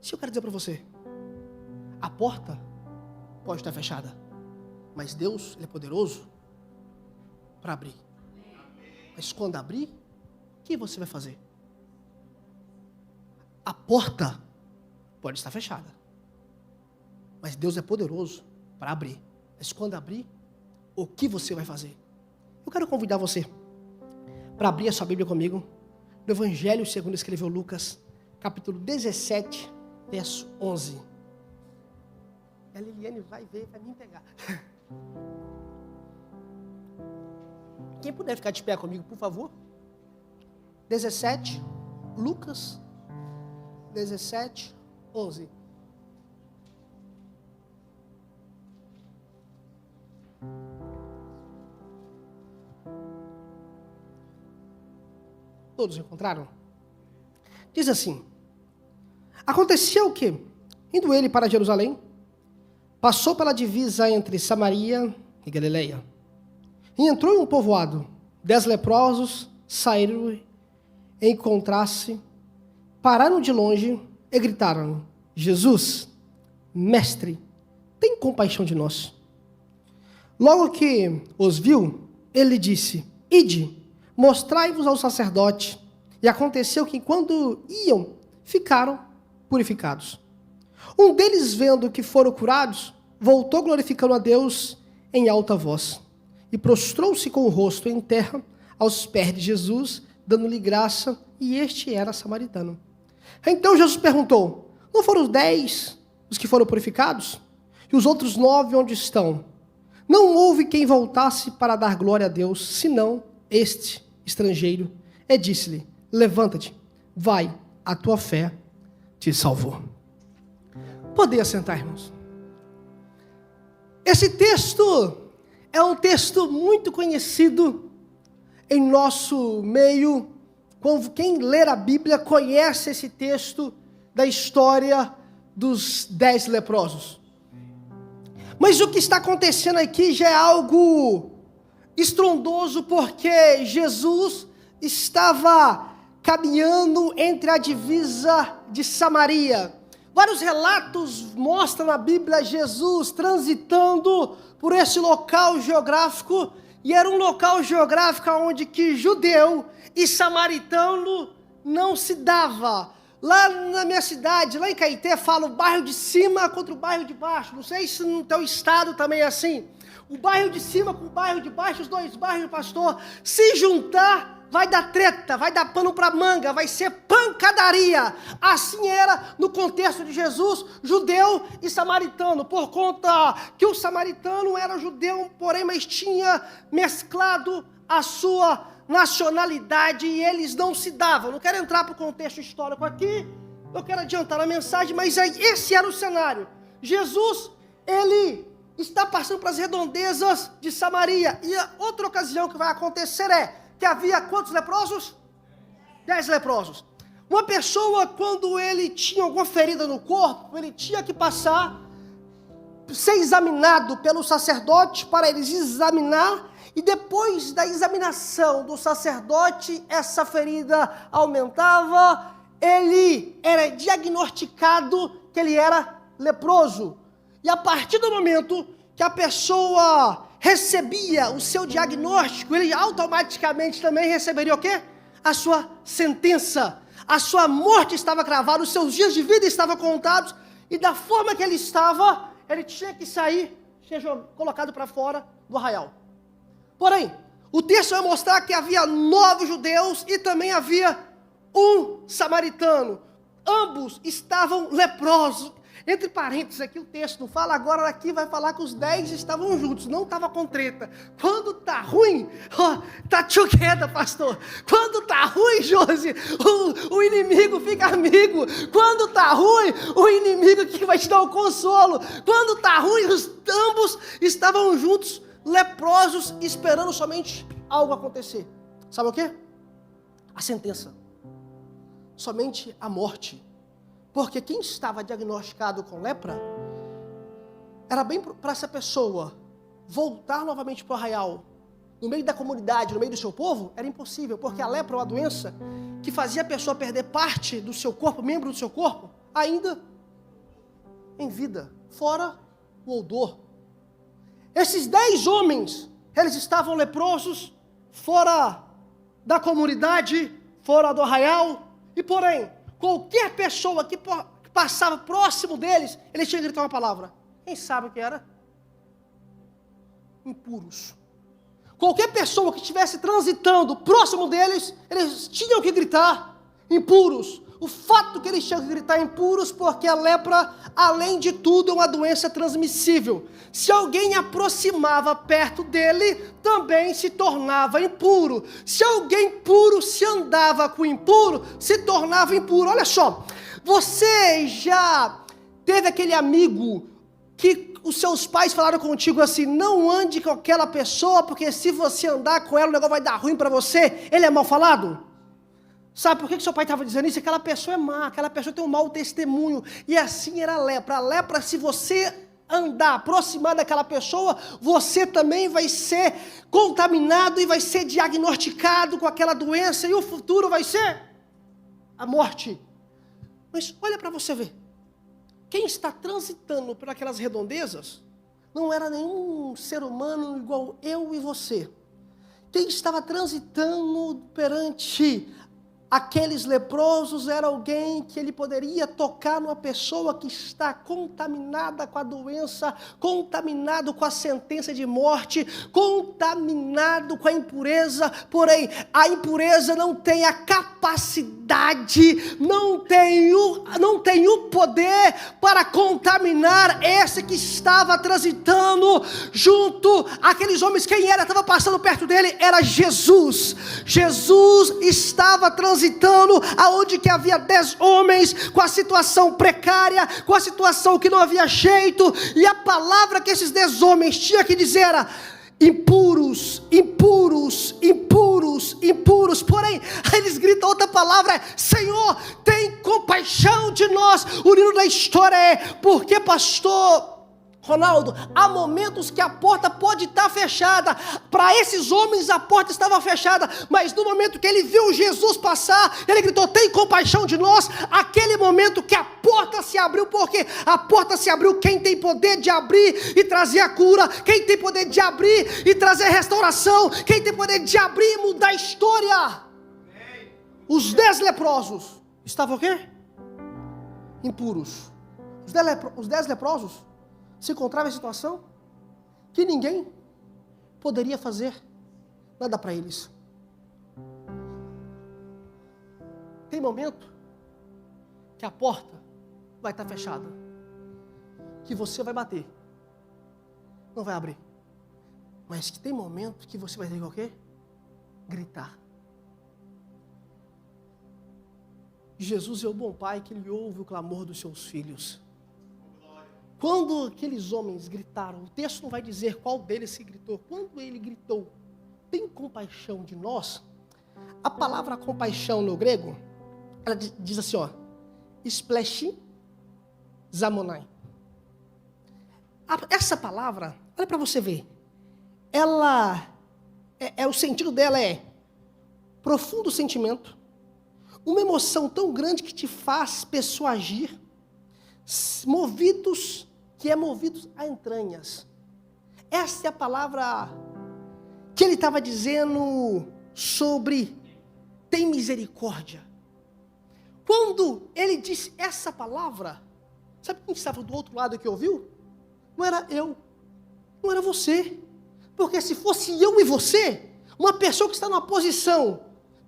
Se eu quero dizer para você, a porta pode estar fechada, mas Deus, Ele é poderoso para abrir. Mas quando abrir, o que você vai fazer? A porta pode estar fechada, mas Deus é poderoso para abrir. Mas quando abrir, o que você vai fazer? Eu quero convidar você para abrir a sua Bíblia comigo, no Evangelho segundo escreveu Lucas, capítulo 17, verso 11. A Liliane vai ver, vai me pegar. Quem puder ficar de pé comigo, por favor. 17, Lucas 17, 11. Todos encontraram? Diz assim: aconteceu que, indo ele para Jerusalém, passou pela divisa entre Samaria e Galileia, e entrou em um povoado. 10 leprosos saíram e encontraram-se, pararam de longe e gritaram: Jesus, mestre, tem compaixão de nós. Logo que os viu, ele disse: ide, mostrai-vos ao sacerdote. E aconteceu que, quando iam, ficaram purificados. Um deles, vendo que foram curados, voltou glorificando a Deus em alta voz, e prostrou-se com o rosto em terra aos pés de Jesus, dando-lhe graça, e este era samaritano. Então Jesus perguntou: não foram os 10 os que foram purificados? E os outros 9 onde estão? Não houve quem voltasse para dar glória a Deus, senão este estrangeiro. E disse-lhe: levanta-te, vai, a tua fé te salvou. Podem assentar, irmãos. Esse texto é um texto muito conhecido em nosso meio. Quem ler a Bíblia conhece esse texto da história dos 10 leprosos. Mas o que está acontecendo aqui já é algo estrondoso, porque Jesus estava caminhando entre a divisa de Samaria. Vários relatos mostram na Bíblia Jesus transitando por esse local geográfico, e era um local geográfico onde que judeu e samaritano não se dava. Lá na minha cidade, lá em Caeté, fala o bairro de cima contra o bairro de baixo. Não sei se no teu estado também é assim. O bairro de cima com o bairro de baixo, os dois bairros, pastor, se juntar, vai dar treta, vai dar pano para manga, vai ser pancadaria. Assim era no contexto de Jesus, judeu e samaritano, por conta que o samaritano era judeu, porém, mas tinha mesclado a sua nacionalidade e eles não se davam. Não quero entrar para o contexto histórico aqui, eu quero adiantar a mensagem, mas esse era o cenário. Jesus, ele está passando para as redondezas de Samaria, e a outra ocasião que vai acontecer é que havia quantos leprosos? 10 leprosos. Uma pessoa, quando ele tinha alguma ferida no corpo, ele tinha que passar, ser examinado pelo sacerdote para eles examinar, e depois da examinação do sacerdote, essa ferida aumentava, ele era diagnosticado que ele era leproso. E a partir do momento que a pessoa recebia o seu diagnóstico, ele automaticamente também receberia o quê? A sua sentença. A sua morte estava cravada, os seus dias de vida estavam contados, e da forma que ele estava, ele tinha que sair, ser colocado para fora do arraial. Porém, o texto vai mostrar que havia 9 judeus e também havia um samaritano. Ambos estavam leprosos. Entre parênteses aqui, o texto não fala, agora aqui vai falar que os 10 estavam juntos, não estava com treta. Quando tá ruim, tá together, pastor. Quando tá ruim, Josi, o inimigo fica amigo. Quando tá ruim, o inimigo que vai te dar o consolo. Quando tá ruim, ambos estavam juntos, leprosos, esperando somente algo acontecer. Sabe o quê? A sentença. Somente a morte. Porque quem estava diagnosticado com lepra, era bem para essa pessoa voltar novamente para o arraial, no meio da comunidade, no meio do seu povo, era impossível, porque a lepra é uma doença que fazia a pessoa perder parte do seu corpo, membro do seu corpo, ainda em vida, fora o odor. Esses 10 homens, eles estavam leprosos, fora da comunidade, fora do arraial, e porém, qualquer pessoa que passava próximo deles, eles tinham que gritar uma palavra. Quem sabe o que era? Impuros. Qualquer pessoa que estivesse transitando próximo deles, eles tinham que gritar impuros. O fato que eles tinham que gritar impuros, porque a lepra, além de tudo, é uma doença transmissível. Se alguém aproximava perto dele, também se tornava impuro. Se alguém puro se andava com impuro, se tornava impuro. Olha só, você já teve aquele amigo que os seus pais falaram contigo assim: não ande com aquela pessoa, porque se você andar com ela, o negócio vai dar ruim para você. Ele é mal falado? Sabe por que seu pai estava dizendo isso? Aquela pessoa é má, aquela pessoa tem um mau testemunho. E assim era a lepra. A lepra, se você andar, aproximar daquela pessoa, você também vai ser contaminado e vai ser diagnosticado com aquela doença, e o futuro vai ser a morte. Mas olha para você ver. Quem está transitando por aquelas redondezas não era nenhum ser humano igual eu e você. Quem estava transitando perante aqueles leprosos era alguém que ele poderia tocar numa pessoa que está contaminada com a doença, contaminado com a sentença de morte, contaminado com a impureza. Porém, a impureza não tem a capacidade, não tem o poder para contaminar esse que estava transitando junto àqueles homens. Quem era? Estava passando perto dele, era Jesus. Jesus estava transitando aonde que havia 10 homens com a situação precária, com a situação que não havia jeito, e a palavra que esses 10 homens tinham que dizer era: impuros, impuros, impuros, impuros. Porém, eles gritam outra palavra: Senhor, tem compaixão de nós. O livro da história é: porque, pastor Ronaldo, há momentos que a porta pode estar fechada. Para esses homens a porta estava fechada, mas no momento que ele viu Jesus passar, ele gritou: tem compaixão de nós. Aquele momento que a porta se abriu, porque a porta se abriu. Quem tem poder de abrir e trazer a cura, quem tem poder de abrir e trazer restauração, quem tem poder de abrir e mudar a história. Os 10 leprosos estavam o quê? Impuros. Os 10 leprosos se encontrava em situação que ninguém poderia fazer nada para eles. Tem momento que a porta vai estar fechada, que você vai bater, não vai abrir, mas que tem momento que você vai ter que o quê? Gritar. Jesus é o bom pai que ele ouve o clamor dos seus filhos. Quando aqueles homens gritaram, o texto não vai dizer qual deles se gritou. Quando ele gritou: tem compaixão de nós, a palavra compaixão no grego, ela diz assim, ó: spleshi zamonai. Essa palavra, olha para você ver, ela, o sentido dela é profundo sentimento, uma emoção tão grande que te faz pessoa agir, movidos a entranhas. Essa é a palavra que ele estava dizendo sobre tem misericórdia. Quando ele disse essa palavra, sabe quem estava do outro lado que ouviu? Não era eu, não era você. Porque se fosse eu e você, uma pessoa que está numa posição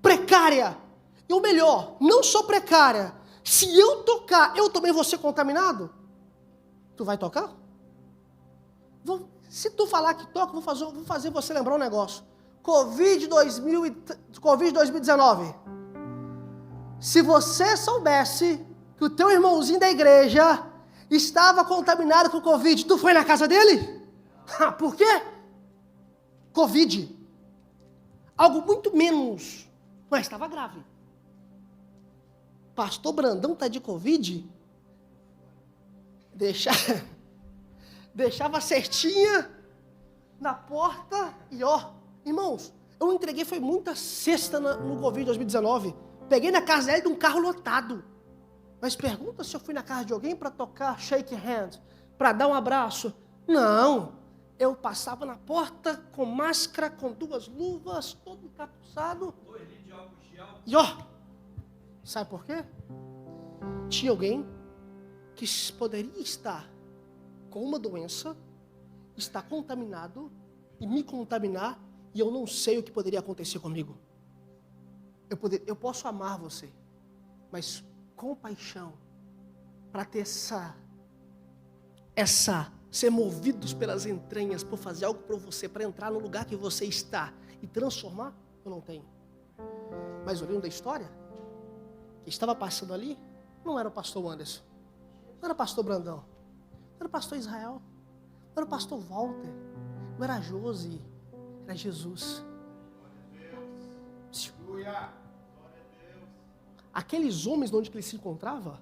precária, ou melhor, não só precária, se eu tocar, eu também vou ser contaminado? Tu vai tocar? Se tu falar que toca, vou fazer você lembrar um negócio. Covid 2019. Se você soubesse que o teu irmãozinho da igreja estava contaminado com Covid, tu foi na casa dele? Por quê? Covid. Algo muito menos, mas estava grave. Pastor Brandão está de Covid? Deixava a cestinha na porta e ó, irmãos, eu entreguei, foi muita cesta no Covid 2019. Peguei na casa dele de um carro lotado. Mas pergunta se eu fui na casa de alguém para tocar shake hand, para dar um abraço. Não, eu passava na porta com máscara, com 2 luvas, todo encapuçado. E ó, sabe por quê? Tinha alguém que poderia estar com uma doença, estar contaminado e me contaminar, e eu não sei o que poderia acontecer comigo. Eu posso amar você, mas compaixão, para ter ser movidos pelas entranhas, por fazer algo por você, para entrar no lugar que você está e transformar, eu não tenho. Mas olhando da história, que estava passando ali, não era o pastor Anderson, não era o pastor Brandão, não era o pastor Israel, não era o pastor Walter, não era a Josi, era Jesus. Aqueles homens onde ele se encontrava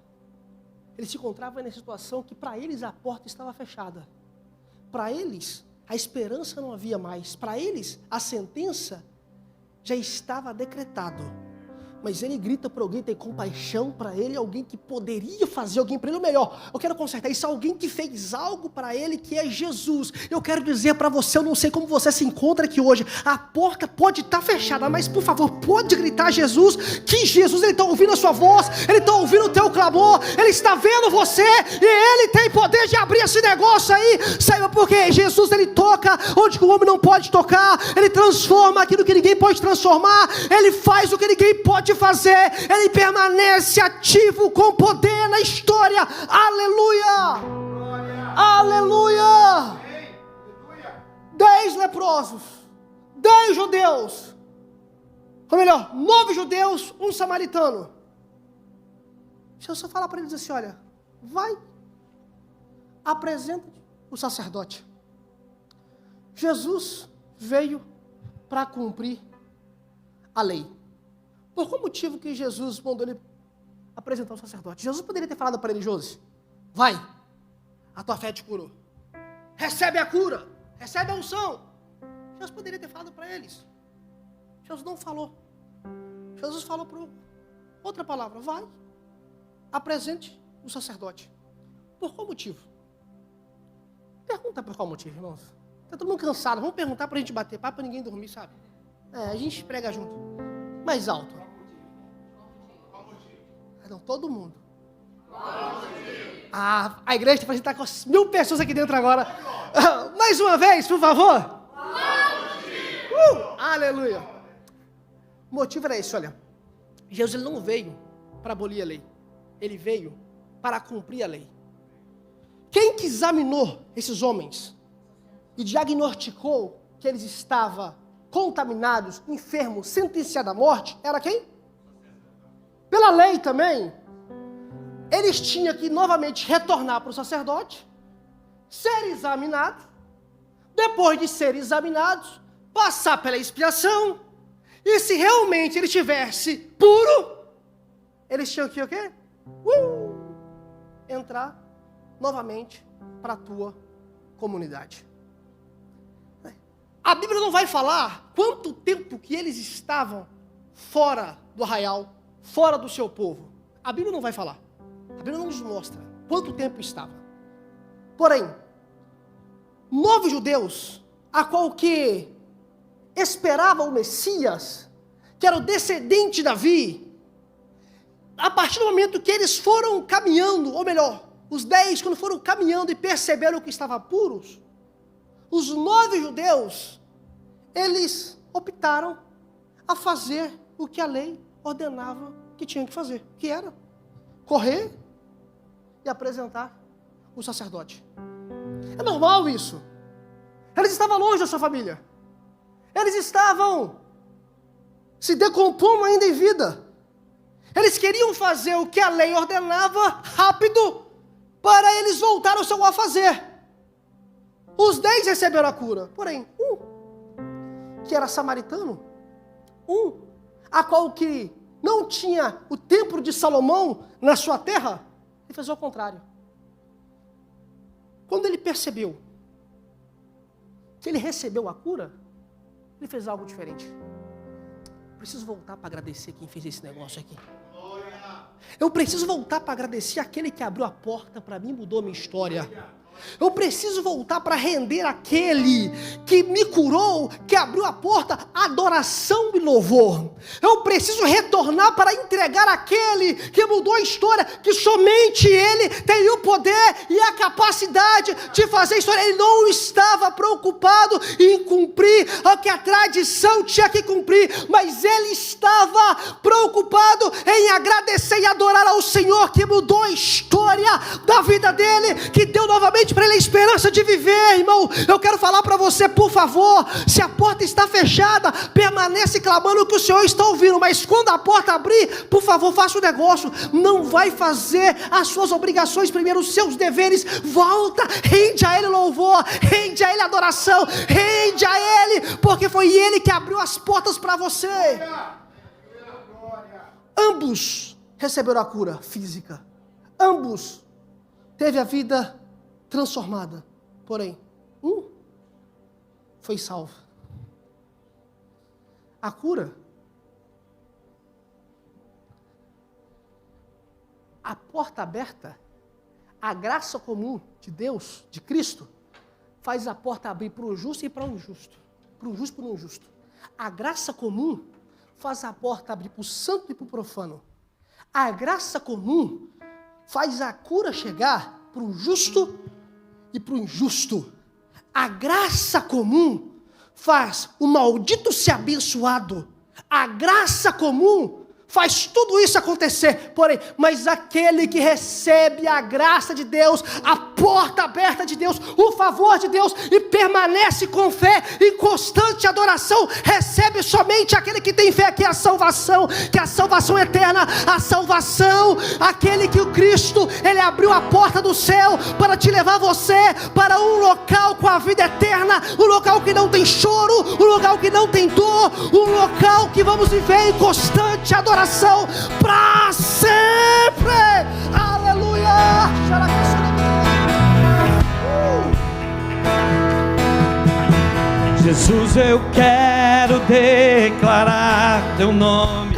na situação que para eles a porta estava fechada. Para eles a esperança não havia mais. Para eles a sentença já estava decretada. Mas ele grita para alguém ter compaixão para ele, alguém que poderia fazer alguém para ele, ou melhor, eu quero consertar isso, alguém que fez algo para ele, que é Jesus. Eu quero dizer para você, eu não sei como você se encontra aqui hoje, a porta pode estar fechada, mas por favor, pode gritar Jesus, que Jesus, ele está ouvindo a sua voz, ele está ouvindo o teu clamor, ele está vendo você, e ele tem poder de abrir esse negócio aí. Saiba por quê? Jesus, ele toca onde o homem não pode tocar, ele transforma aquilo que ninguém pode transformar, ele faz o que ninguém pode fazer, ele permanece ativo com poder na história. Aleluia! Glória. Aleluia! 10 leprosos, 10 judeus, ou melhor, 9 judeus, 1 samaritano. Deixa eu só falar para eles assim, olha, vai, apresenta o sacerdote. Jesus veio para cumprir a lei. Por qual motivo que Jesus mandou ele apresentar o sacerdote? Jesus poderia ter falado para ele, Josi, vai, a tua fé te curou. Recebe a cura, recebe a unção. Jesus poderia ter falado para eles. Jesus não falou. Jesus falou por outra palavra, vai, apresente o sacerdote. Por qual motivo? Pergunta por qual motivo, irmãos. Está todo mundo cansado, vamos perguntar para a gente bater papo, para ninguém dormir, sabe? A gente prega junto. Mais alto. Não, todo mundo. A igreja está com 1000 pessoas aqui dentro agora. Mais uma vez, por favor. Aleluia. O motivo era esse, olha. Jesus ele não veio para abolir a lei. Ele veio para cumprir a lei. Quem que examinou esses homens e diagnosticou que eles estavam contaminados, enfermos, sentenciados à morte, era quem? Pela lei também, eles tinham que novamente retornar para o sacerdote, ser examinados, depois de serem examinados, passar pela expiação, e se realmente ele estivesse puro, eles tinham que o quê? Entrar novamente para a tua comunidade. A Bíblia não vai falar quanto tempo que eles estavam fora do arraial, fora do seu povo. A Bíblia não vai falar. A Bíblia não nos mostra quanto tempo estava. Porém, 9 judeus, a qual que esperava o Messias, que era o descendente de Davi, a partir do momento que eles foram caminhando, ou melhor, os 10, quando foram caminhando e perceberam que estavam puros, os 9 judeus, eles optaram a fazer o que a lei ordenava que tinham que fazer, que era correr e apresentar o sacerdote. É normal isso. Eles estavam longe da sua família. Eles estavam se decompondo ainda em vida. Eles queriam fazer o que a lei ordenava rápido para eles voltarem ao seu lar a fazer. Os 10 receberam a cura, porém, que era samaritano, a qual que não tinha o templo de Salomão na sua terra, ele fez o contrário. Quando ele percebeu que ele recebeu a cura, ele fez algo diferente. Preciso voltar para agradecer quem fez esse negócio aqui. Eu preciso voltar para agradecer aquele que abriu a porta para mim e mudou a minha história. Eu preciso voltar para render aquele que me curou, que abriu a porta, adoração e louvor. Eu preciso retornar para entregar aquele que mudou a história, que somente ele tem o poder e a capacidade de fazer história. Ele não estava preocupado em cumprir o que a tradição tinha que cumprir, mas ele estava preocupado em agradecer e adorar ao Senhor que mudou a história da vida dele, que deu novamente para ele a esperança de viver. Irmão, eu quero falar para você, por favor, se a porta está fechada, permanece clamando que o Senhor está ouvindo, mas quando a porta abrir, por favor, faça o negócio. Não vai fazer as suas obrigações primeiro, os seus deveres. Volta, rende a ele louvor, rende a ele adoração, rende a ele, porque foi ele que abriu as portas para você. Ambos receberam a cura física, ambos teve a vida transformada, porém, um foi salvo. A cura, a porta aberta, a graça comum de Deus, de Cristo, faz a porta abrir para o justo e para o injusto, para o justo e para o injusto. A graça comum faz a porta abrir para o santo e para o profano. A graça comum faz a cura chegar para o justo e para o injusto. A graça comum faz o maldito ser abençoado. A graça comum faz tudo isso acontecer, porém, mas aquele que recebe a graça de Deus, a porta aberta de Deus, o favor de Deus, e permanece com fé, em constante adoração, recebe somente aquele que tem fé, que é a salvação eterna, a salvação, aquele que o Cristo, ele abriu a porta do céu, para te levar você, para um local com a vida eterna, um local que não tem choro, um local que não tem dor, um local que vamos viver em constante adoração, para sempre. Aleluia. Jesus, eu quero declarar teu nome